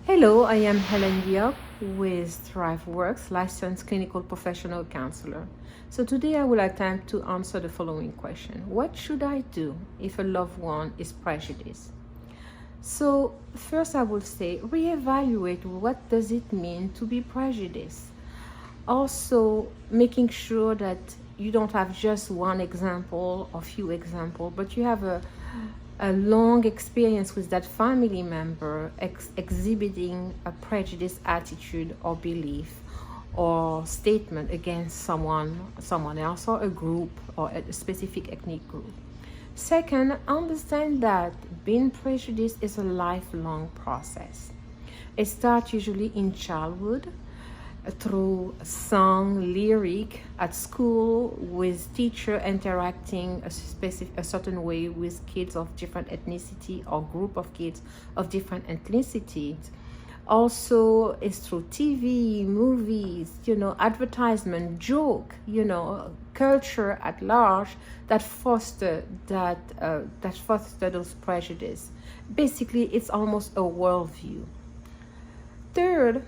Hello, I am Helen Diop with Thriveworks, licensed clinical professional counselor. So today I will attempt to answer the following question. What should I do if a loved one is prejudiced? So first I will say, reevaluate what does it mean to be prejudiced. Also making sure that you don't have just one example or few examples, but you have a long experience with that family member exhibiting a prejudiced attitude or belief or statement against someone else or a group or a specific ethnic group. Second, understand that being prejudiced is a lifelong process. It starts usually in childhood, through song, lyric at school, with teacher interacting a certain way with kids of different ethnicity or group of kids of different ethnicities. Also, it's through TV, movies, advertisement, joke, culture at large that foster those prejudice. Basically, it's almost a worldview. Third,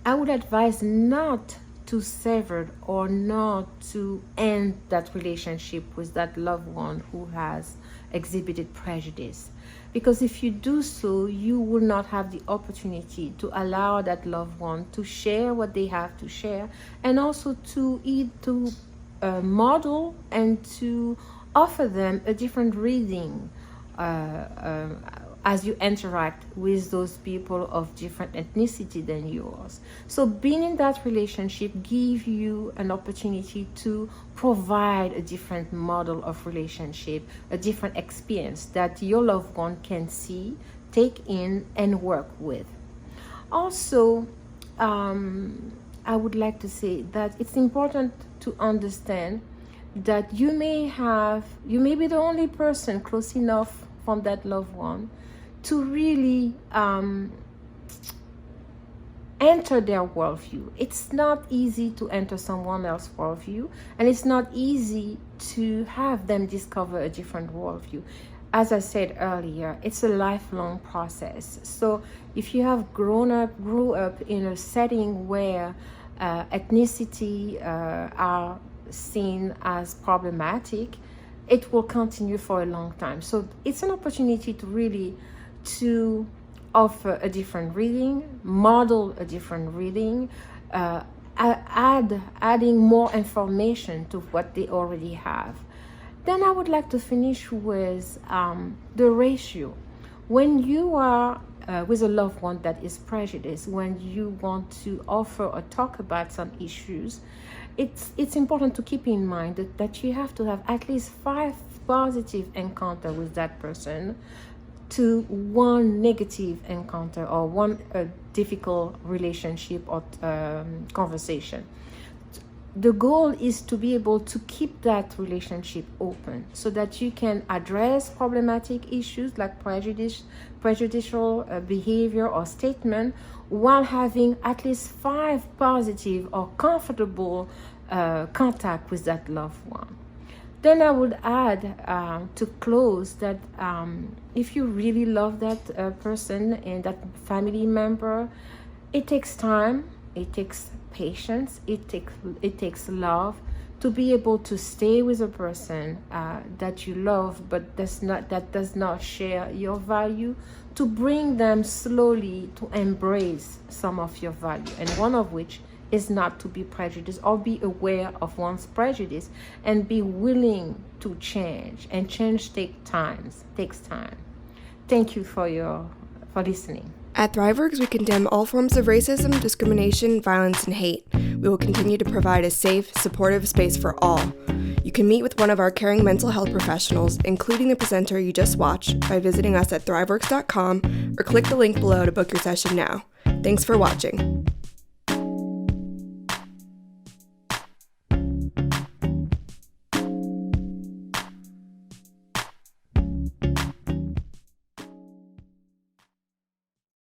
I would advise not to sever or not to end that relationship with that loved one who has exhibited prejudice. Because if you do so, you will not have the opportunity to allow that loved one to share what they have to share, and also to model and to offer them a different reading as you interact with those people of different ethnicity than yours. So being in that relationship gives you an opportunity to provide a different model of relationship, a different experience that your loved one can see, take in, and work with. Also, I would like to say that it's important to understand that you may be the only person close enough from that loved one to really enter their worldview. It's not easy to enter someone else's worldview, and it's not easy to have them discover a different worldview. As I said earlier, it's a lifelong process. So if you have grew up in a setting where ethnicity are seen as problematic, it will continue for a long time. So it's an opportunity to really offer a different reading, model a different reading, adding more information to what they already have. Then I would like to finish with the ratio. When you are with a loved one that is prejudiced, when you want to offer or talk about some issues, it's important to keep in mind that you have to have at least 5 positive encounters with that person to 1 negative encounter or 1 difficult relationship or conversation. The goal is to be able to keep that relationship open so that you can address problematic issues like prejudicial behavior or statement while having at least 5 positive or comfortable contact with that loved one. Then I would add to close that if you really love that person and that family member, it takes time, it takes patience, it takes love to be able to stay with a person that you love but that does not share your value, to bring them slowly to embrace some of your value, and one of which is not to be prejudiced or be aware of one's prejudice and be willing to change. And change takes time. Thank you for listening. At Thriveworks, we condemn all forms of racism, discrimination, violence, and hate. We will continue to provide a safe, supportive space for all. You can meet with one of our caring mental health professionals, including the presenter you just watched, by visiting us at thriveworks.com or click the link below to book your session now. Thanks for watching.